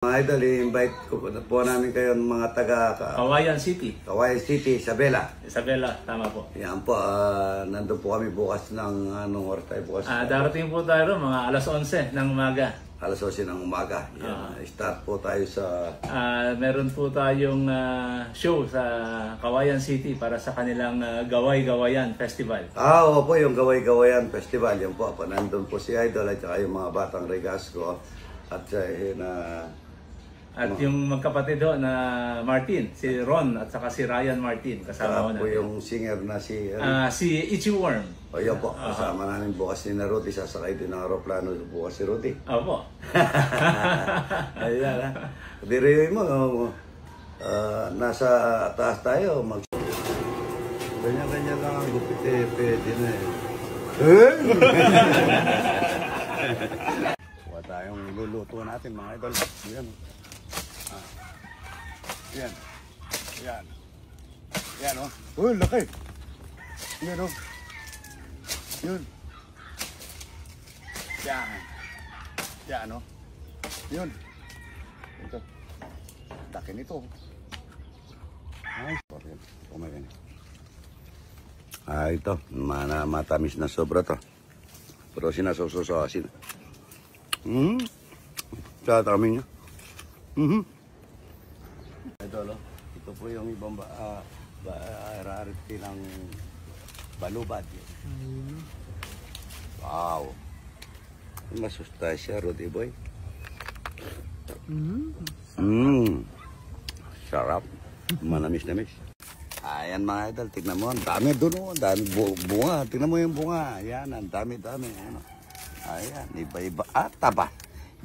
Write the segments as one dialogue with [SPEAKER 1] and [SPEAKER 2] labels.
[SPEAKER 1] Mga idol, i-invite po namin kayo ng mga taga
[SPEAKER 2] Kawayan City.
[SPEAKER 1] Kawayan City, Isabela.
[SPEAKER 2] Isabela, tama po.
[SPEAKER 1] Yan po, nandun po kami bukas ng anong oras tayo bukas?
[SPEAKER 2] Darating po tayo mga alas 11 ng umaga.
[SPEAKER 1] Alas 11 ng umaga. Start po tayo sa...
[SPEAKER 2] meron po tayong show sa Kawayan City para sa kanilang Gaway-Gawayan Festival.
[SPEAKER 1] Opo, yung Gaway-Gawayan Festival. Yan po, nandun po si Idol at saka yung mga batang Regasco. At
[SPEAKER 2] yung magkapatid ho na Martin, si Ron at saka si Ryan Martin kasama
[SPEAKER 1] po
[SPEAKER 2] natin.
[SPEAKER 1] yung singer na si
[SPEAKER 2] Itchy Worm.
[SPEAKER 1] O yun po, kasama namin bukas ni Rudy, sasakay din ng aeroplano bukas si Rudy.
[SPEAKER 2] Opo.
[SPEAKER 1] Ayan ha. Diriyoy mo, nasa taas tayo, ganyan-ganyan lang ang gupit pwede na Huwag tayong luluto natin mga idol. Yan. Yan. Yan. Yan o. Uy, laki. Yan o. Yun. Yan. Yan o. Yun. Ito. Laki nito. Ay, sorry. Kumain. Ito. Matamis na sobra to. Pero sinasusosasin. Sa tamin niya. Ito po yung ibang rarity ng balubad. Wow. Masustansya, Rudy Boy. Sarap. Manamis-namis. Ayan mga idol, tignan mo. Ang dami doon. Ang dami bunga. Tignan mo yung bunga. Ayan, ang dami-dami. Ayan, iba-iba. Taba.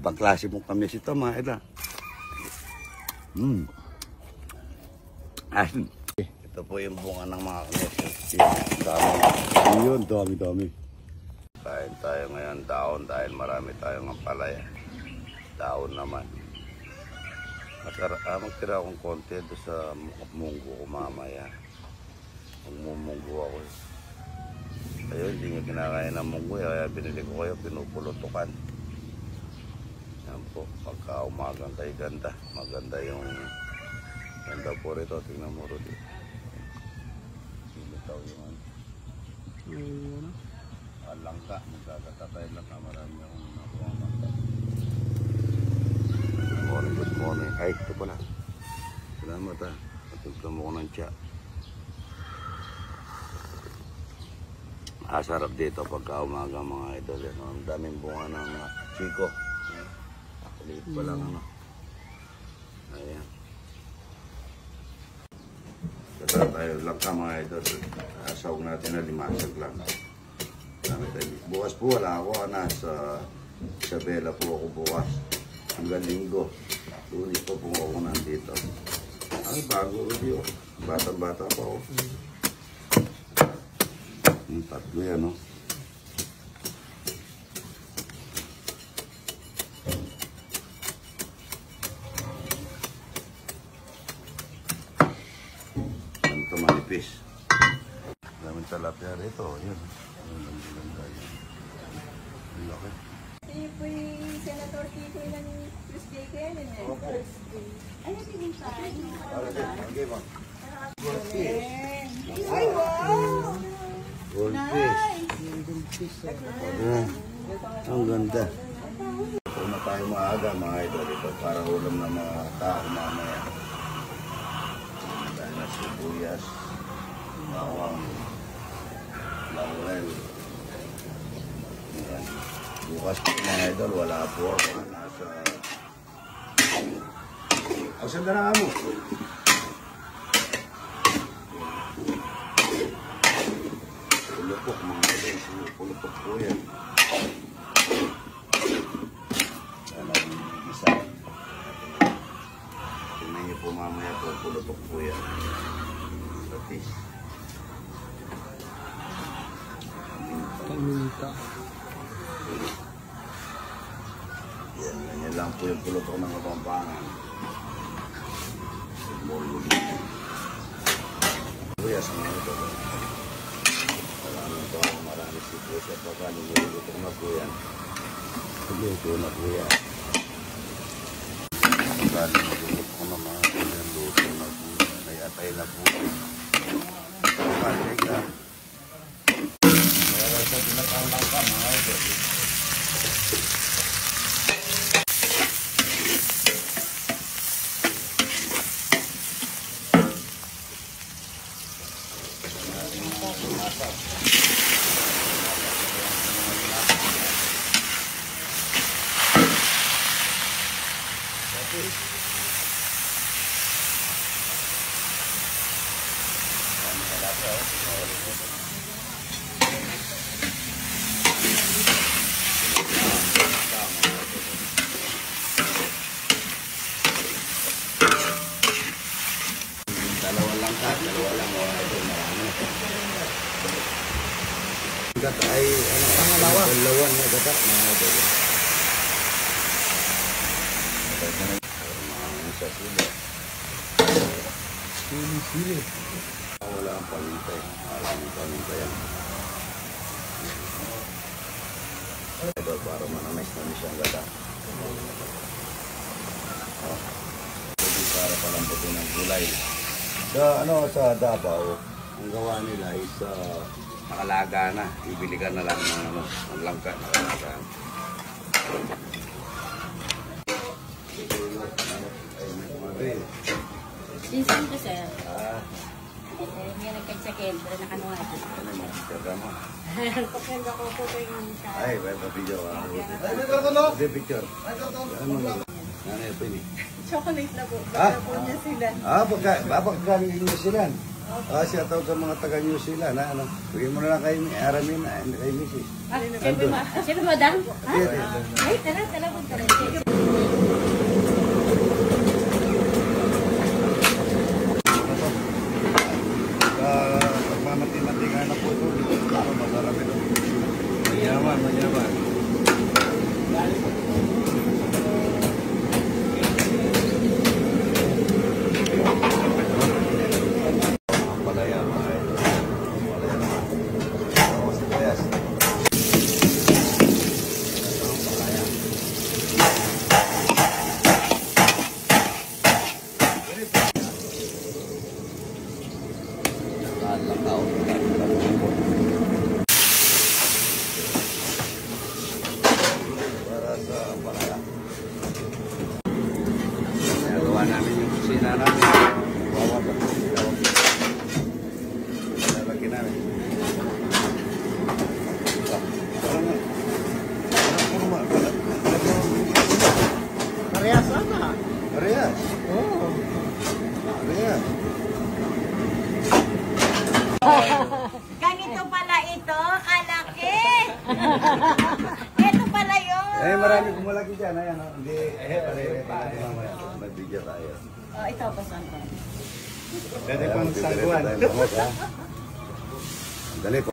[SPEAKER 1] Ibang klase mong kamis ito mga idol. Ito po yung bunga ng mga kamis. Yun, dami-dami. Kain tayo ngayon daon dahil marami tayong ampalaya. Daon naman. Magtira akong konti doon sa munggo ko mamaya. Magmumunggo ako. Ayun, hindi niya kinakain ng munggo. Kaya binili ko kayo, pinupulutukan. Yan po, pagka umagang kay ganda. Maganda yung ganda po rito. Tingnan mo Rudy. Bitaw yung ano. Langka. Magkakatatay lang na marami akong nakuha langka. Good morning. Ay, ito pala. Salamat ha. Patugtan mo ko ng tiya. Sarap dito pagka umaga mga idol. Ang daming bunga ng chiko. Liit pa lang ano. Ayan. Kata tayo langka mga idol. Asawag natin na limasag lang. Bukas po wala ako. Nasa Isabela po ako bukas. Hanggang linggo. Lunes pa po ako nandito. Ay, bago video. Bata-bata pa ako. Yung tatlo yan, no? Ano ito manipis? Daming talapia rito. Yan. Ang laki.
[SPEAKER 3] Iyo po yung Senator Kiko ng Tuesday kayo nun eh. Thursday. Ano tingin tayo?
[SPEAKER 1] Okay ba?
[SPEAKER 3] Ay, wow!
[SPEAKER 1] Goldfish. Ang ganda. Ito na tayo maaga mga idol ito para ulam ng mga tao mamaya. Dahil na sibuyas, bawang, laurel. Bukas po mga idol, wala po ako. Nasa... Asan na mo? Pulupok mga idol, pulupok po yan. Sana isa. Tingnan niyo po mamaya po, pulupok po yan. Satis.
[SPEAKER 4] Paminta.
[SPEAKER 1] Yan, ganyan lang po yung pulupok ng Kapampangan. Buyas mga idol. Marami sibuyas at baka niluluto na po yan. Niluluto na po yan. Malalaki na po. Malalaki na. Meron sa tinatang langka, mga idol. Dalawa lang mga idol, marami. Gata ay lawan na gata mga idol. Sa sila. Sili. Wala ang pangintay. Alam ang pangintay yan. Para manamis ang gata. Para palambutin ng gulay. Sa Davao, ang gawa nila is nakalaga na. Ibili ka na lang ng langka, nakalaga.
[SPEAKER 3] Season ko, sir. May nagkagsakit, pero nakanuha. Pagkanda ko po kayo ng
[SPEAKER 1] Ay, may pa-video. Hindi, picture. Ano yung pili?
[SPEAKER 3] chocolate na po.
[SPEAKER 1] Ah?
[SPEAKER 3] Baka po niya sila.
[SPEAKER 1] Babagkaling New Zealand. Siya tawag sa mga taga New Zealand. Bigyan mo na lang kay Aramin, kay Mrs.
[SPEAKER 3] Siyempre, madam. Ay, tara po.
[SPEAKER 1] Pagmamati-mati nga na po ito. Para masarap ito. Manyaman. Namin yung kusina namin. Wawa ba? Lalaki namin.
[SPEAKER 4] Parehas sana.
[SPEAKER 1] Parehas?
[SPEAKER 4] Oo.
[SPEAKER 1] Parehas.
[SPEAKER 3] Ganito pala ito, kalaki. Ito pala yun.
[SPEAKER 1] Marami kumalaki dyan. Ayan, hindi. May video tayo.
[SPEAKER 3] Ito pa saan ko.
[SPEAKER 4] Dati pang sangguan.
[SPEAKER 1] Dali po.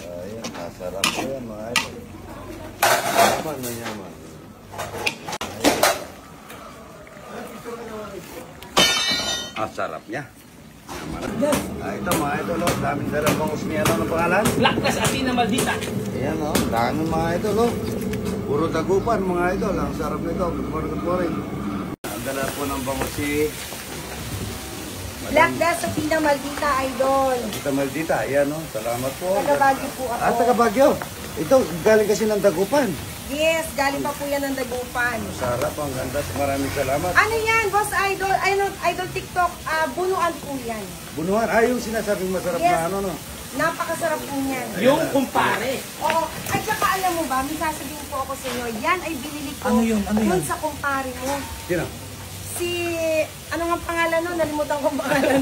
[SPEAKER 1] Ayan, masarap po yan mga idol. Manyaman. Sarap niya. Ito mga idol, daming dalawang usmi. Ano ang pangalan?
[SPEAKER 2] Laktas Atina Maldita.
[SPEAKER 1] Ayan o, daming mga idol o. Puro tagupan mga idol. Ang sarap nito. Good morning. Ang dala po ng bangusi.
[SPEAKER 3] Black Dash sa Pina Maldita, idol.
[SPEAKER 1] Kita Maldita, ayan o. Salamat po.
[SPEAKER 3] Taga Baguio po ako.
[SPEAKER 1] Taga Baguio. Ito, galing kasi ng Dagupan.
[SPEAKER 3] Yes, galing pa po yan ng Dagupan.
[SPEAKER 1] Sarap, ang ganda. Maraming salamat.
[SPEAKER 3] Ano yan, boss idol? Idol TikTok, bunuan po yan.
[SPEAKER 1] Bunuhan, yung sinasabing masarap
[SPEAKER 3] Yes.
[SPEAKER 1] na ano no.
[SPEAKER 3] Napakasarap po niyan.
[SPEAKER 2] Yung kumpare.
[SPEAKER 3] Oo. At saka alam mo ba, may sasabihin po ako sa inyo, yan ay binili ko
[SPEAKER 2] Ano yun?
[SPEAKER 3] dun sa kumpare mo.
[SPEAKER 1] Sino?
[SPEAKER 3] Si, ano nga pangalan nun? Nalimutan ko ang pangalan.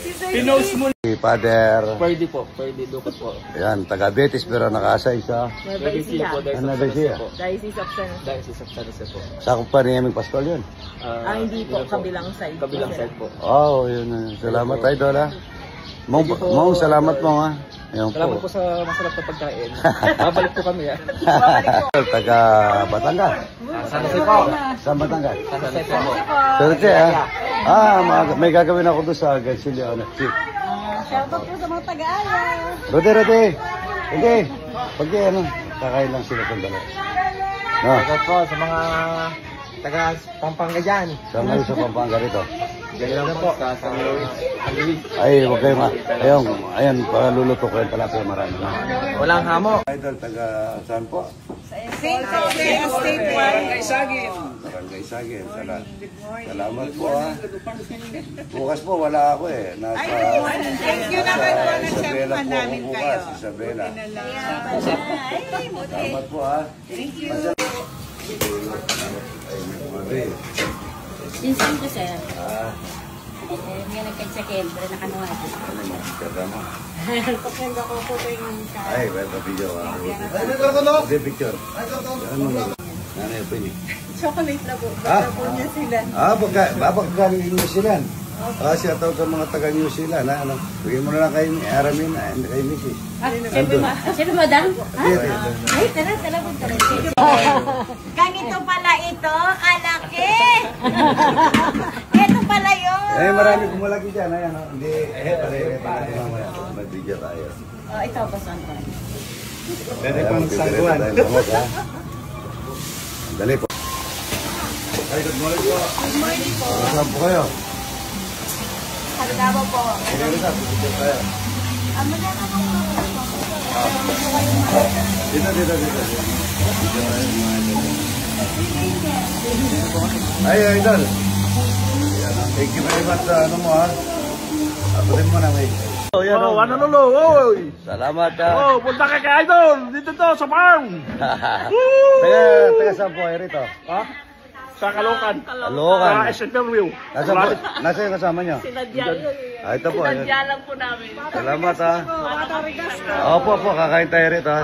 [SPEAKER 3] Si Sir
[SPEAKER 2] Pinost mo.
[SPEAKER 1] Si Father.
[SPEAKER 4] Pwede po. Pwede dukot po.
[SPEAKER 1] Ayan, taga Betis pero nakaasay sa
[SPEAKER 4] Pwede siya po.
[SPEAKER 1] Ano ba siya?
[SPEAKER 5] Diocese of San Jose.
[SPEAKER 4] Diocese of San Jose po.
[SPEAKER 1] Sa kumpanya naming pastol yun.
[SPEAKER 5] Hindi po, kabilang side.
[SPEAKER 4] Kabilang side po.
[SPEAKER 1] Oh, yun. Salamat idol ha. Mong salamat mo ha. Ayan
[SPEAKER 4] Salamat po
[SPEAKER 1] po.
[SPEAKER 4] sa masarap na pagkain. Babalik po kami ha.
[SPEAKER 1] Taga Batangas.
[SPEAKER 4] San Jose po.
[SPEAKER 1] Sa Batangas.
[SPEAKER 4] San Jose po.
[SPEAKER 1] Serte ha. May gagawin ako doon sa Garcilia. Chief.
[SPEAKER 3] Shoutout po sa mga taga-aya.
[SPEAKER 1] Rote. Hindi. Pag kakain lang sila sandali. No.
[SPEAKER 4] Salamat po sa mga Taga Pampanga dyan.
[SPEAKER 1] Saan kayo sa Pampanga rito?
[SPEAKER 4] Diyan lang po. Sa San Luis.
[SPEAKER 1] Ay, huwag kayo ayan, para luluto ko yung talapia marami.
[SPEAKER 4] Walang hamo.
[SPEAKER 1] Idol, taga saan po?
[SPEAKER 3] St. Jose State Barangay.
[SPEAKER 1] Barangay Sagin. Salamat po ha. Bukas po wala ako eh. Nasa
[SPEAKER 3] Thank you naman po na
[SPEAKER 1] Isabela
[SPEAKER 3] chef
[SPEAKER 1] po
[SPEAKER 3] namin
[SPEAKER 1] ako
[SPEAKER 3] kayo.
[SPEAKER 1] bukas. Isabela.
[SPEAKER 3] Ay, buti.
[SPEAKER 1] Salamat po ha.
[SPEAKER 3] Thank you.
[SPEAKER 6] Minsan ko, sir. May nagkagsakit, pero nakanuha ko.
[SPEAKER 1] Kada mo.
[SPEAKER 6] Kapag ako po yung
[SPEAKER 1] Ay, wala video ha. Hindi picture. Yan mo na. Nanay po niyo.
[SPEAKER 3] Chocolate na po.
[SPEAKER 1] Ah?
[SPEAKER 3] Basta po niya sila.
[SPEAKER 1] Babagkaling New Zealand. Kasi atawag sa mga taga New Zealand, ha? Ano? Bigyan mo na lang kay Aramin, kay Mrs.
[SPEAKER 6] Sino, madam?
[SPEAKER 1] Yes.
[SPEAKER 6] Ay, tara,
[SPEAKER 3] Ganito pala ito, kalaki. Ito pala yun.
[SPEAKER 1] Eh, marami kumalaki dyan, ayan. Hindi, pare-pare mamaya. Mag-video tayo.
[SPEAKER 6] Oh, ito, basan ko.
[SPEAKER 1] Dali pang sangguan. Dali po. Ay, good morning po.
[SPEAKER 3] Good morning po.
[SPEAKER 1] Saan po kayo?
[SPEAKER 3] Hagdabo po.
[SPEAKER 1] Dito tayo.
[SPEAKER 3] Maganda po.
[SPEAKER 1] Dito. Ay, idol. Thank you very much sa ano mo ha. Ako din mo na may.
[SPEAKER 4] Oh, ano lolo? Oy!
[SPEAKER 1] Salamat ha.
[SPEAKER 4] Oh, punta ka kay Idol! Dito to, sa farm!
[SPEAKER 1] Taga saan po kayo rito?
[SPEAKER 4] Ha? Sa Caloocan.
[SPEAKER 1] Caloocan.
[SPEAKER 4] Sa SFW.
[SPEAKER 1] Nasa yung kasama nyo? Ah, ito po.
[SPEAKER 6] Sinadya lang po namin.
[SPEAKER 1] Salamat ha. Opo, kakain tayo rito ha.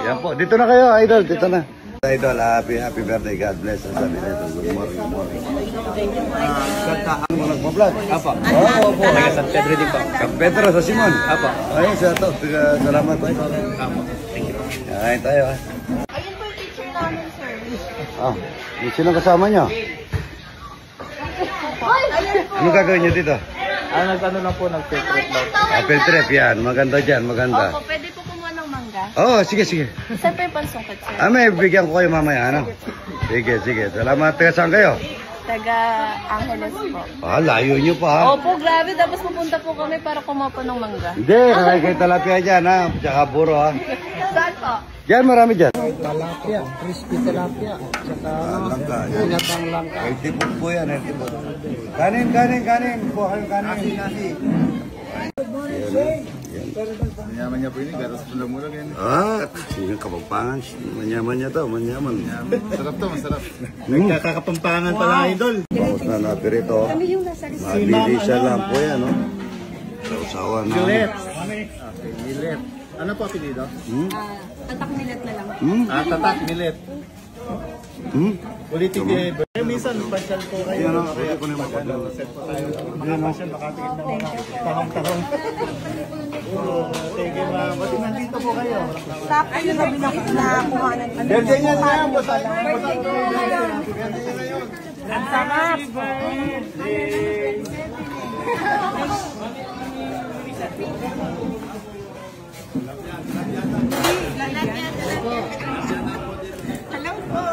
[SPEAKER 1] Yan po. Dito na kayo, idol. Dito na. Idol, happy birthday. God bless. Sabi nito. Good morning. Ano mo nagpa-vlog?
[SPEAKER 4] Apa.
[SPEAKER 1] Opo.
[SPEAKER 4] Taga San Pedro din po.
[SPEAKER 1] San Pedro sa Simon.
[SPEAKER 4] Apa.
[SPEAKER 1] Ayun, sa ito. Salamat po.
[SPEAKER 4] Apa. Thank you.
[SPEAKER 1] Kakain tayo ha.
[SPEAKER 3] Ayun po yung teacher namin, sir.
[SPEAKER 1] Ah, sino kasama nyo? Ano gagawin nyo dito?
[SPEAKER 4] Nag-ano lang po, nag-filtrate daw.
[SPEAKER 1] Apple trip yan. Maganda dyan, maganda.
[SPEAKER 3] Opo, pwede po kumuha ng mangga.
[SPEAKER 1] Oo, sige.
[SPEAKER 3] Saan pa yung pansungkat, sir?
[SPEAKER 1] May bigyan ko kayo mamaya, ano? Sige. Salamat. Taga saan kayo?
[SPEAKER 3] Taga Angeles po.
[SPEAKER 1] Layo nyo pa ha.
[SPEAKER 3] Opo, grabe. Tapos pupunta po kami para kumuha po ng mangga.
[SPEAKER 1] Hindi, kakain kayo talapia dyan ha. Tsaka puro ha.
[SPEAKER 3] Saan po?
[SPEAKER 1] Diyan, marami dyan.
[SPEAKER 4] Talapia, crispy talapia. Tsaka
[SPEAKER 1] Langka.
[SPEAKER 4] inatang langka.
[SPEAKER 1] Ay, tipot po yan. Kanin. Kuha kayong kanin. Nasi.
[SPEAKER 7] Manyaman niya po ini, gatas pulang-mulang yan.
[SPEAKER 1] Yung Kapampangan. Manyaman niya to, manyaman.
[SPEAKER 7] Masarap to, masarap.
[SPEAKER 4] Nagkakapampangan pala, Idol.
[SPEAKER 1] Bawas na napirito.
[SPEAKER 3] Kami yung nasa resort.
[SPEAKER 1] Mabilisa lang po yan, no? Sausawan na.
[SPEAKER 4] Gilet. Okay, Gilet. Ano po apelido?
[SPEAKER 3] Tatak nilat na lang.
[SPEAKER 4] Tatak Milet. Ulitin kayo. Minsan, pasyal po kayo.
[SPEAKER 1] Yan ang pwede ko na mapadala.
[SPEAKER 4] Mga pasyal, makatingin na mga tahong-tahong. Thank you, ma'am. Pati nandito po kayo.
[SPEAKER 3] Sakto yung gabi na kuha ng
[SPEAKER 4] Birthday niya na yan, boss.
[SPEAKER 3] Ang sarap. Hello po.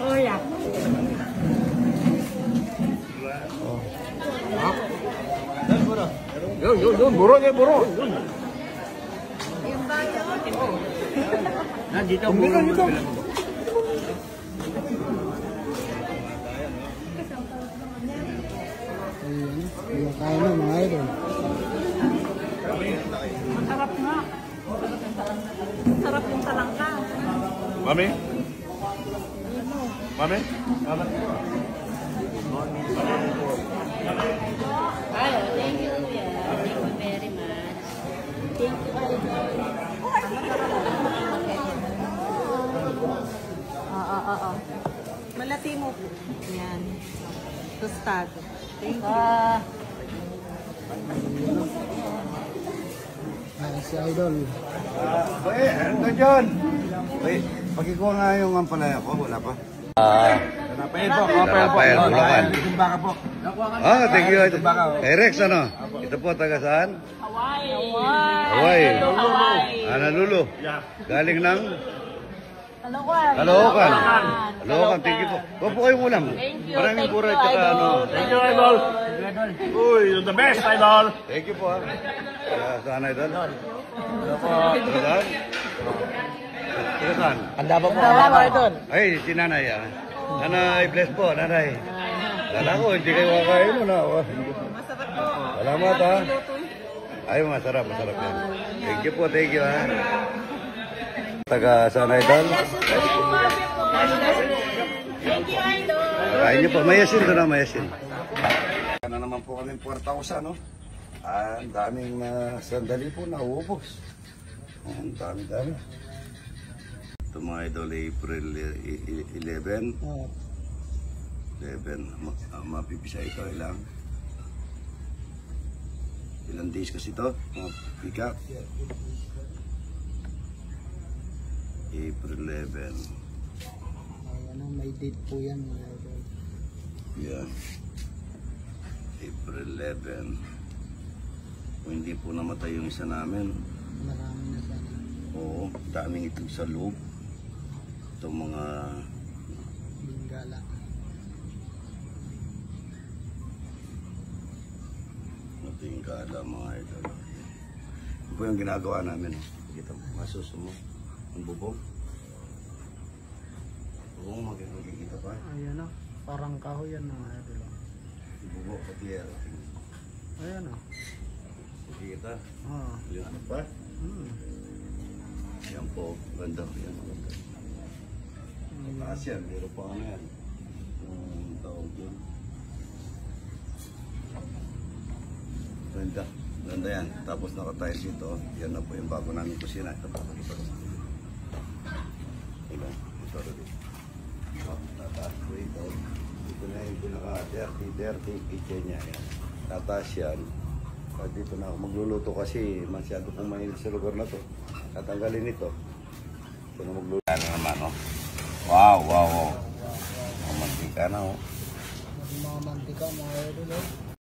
[SPEAKER 3] Hola.
[SPEAKER 4] Yun, buro niya, buro. Nandito po. Kaya na mga idol.
[SPEAKER 3] Sarap nga. Sarap yung talangka.
[SPEAKER 7] Mami? Mami?
[SPEAKER 6] Thank you, Kuya. Thank you very much. Thank you,
[SPEAKER 3] Oo. Malati mo. Yan. Tostado. Thank you.
[SPEAKER 4] Si Idol.
[SPEAKER 1] Ano dyan? Pakikuha nga yung ampalaya ko, wala pa. Rafael, Bulacan.
[SPEAKER 7] Baka po.
[SPEAKER 1] Thank you. Kay Rex, ano? Ito po, taga saan? Hawaii. Honolulu. Galing ng? Caloocan. Caloocan, thank you po. Huwag po kayong ulam. Maraming pura at saka ano.
[SPEAKER 4] Thank you, Idol. Uy, you're the best, Idol.
[SPEAKER 1] Thank you po ha. Saan Idol?
[SPEAKER 4] Hello po.
[SPEAKER 1] Saan? Saan?
[SPEAKER 5] Handa ba po? Handa ba ito?
[SPEAKER 1] Ay, si nanay ah. Nanay, bless po, nanay. Kala ko, hindi kayo kakain mo na.
[SPEAKER 3] Masarap po.
[SPEAKER 1] Salamat ha. Ay, masarap yan. Thank you po, thank you ha. Taga saan Idol?
[SPEAKER 3] Thank you, Idol.
[SPEAKER 1] Kain niyo po, mayasin doon na, mayasin. Ano naman po kami 4,000, no? Ang daming sandali po nauubos. Ang dami. Ito mga idol, April 11. 11, mapipisa ito ilang days kasi ito, pick up. April 11.
[SPEAKER 4] May date po yan.
[SPEAKER 1] Yan. April 11. Kung hindi po namatay yung isa namin.
[SPEAKER 4] Marami na sana.
[SPEAKER 1] Oo, daming itlog sa loob. Itong mga
[SPEAKER 4] Bingala.
[SPEAKER 1] natingkala mga idol. Ito po yung ginagawa namin. Kita mo, masuso mo. Ang bubong. Oo, magkikita pa.
[SPEAKER 4] Ayan o. Parang kahoy yan mga Idol.
[SPEAKER 1] Ang bubong, pati yan.
[SPEAKER 4] Ayan o.
[SPEAKER 1] Makikita.
[SPEAKER 4] Oo.
[SPEAKER 1] Yung ano pa. Yan po, ganda. Yan, ganda. Taas yan, meron pa ano yan. Yung tawag yun. Ganda. Ganda yan. Tapos nakatiles ito. Yan na po yung bago namin kusina. Ito pa. Ito rin. Tataas po ito. Ito na yung pinaka 30 kitchen niya. Yan. Tataas yan. At dito na ako magluluto kasi masyado pong mainit sa lugar na to. Tatanggalin ito. Ito na magluluto. Ano naman, no? Wow. Mantika na, oh.
[SPEAKER 4] Mga mantika mga Idol.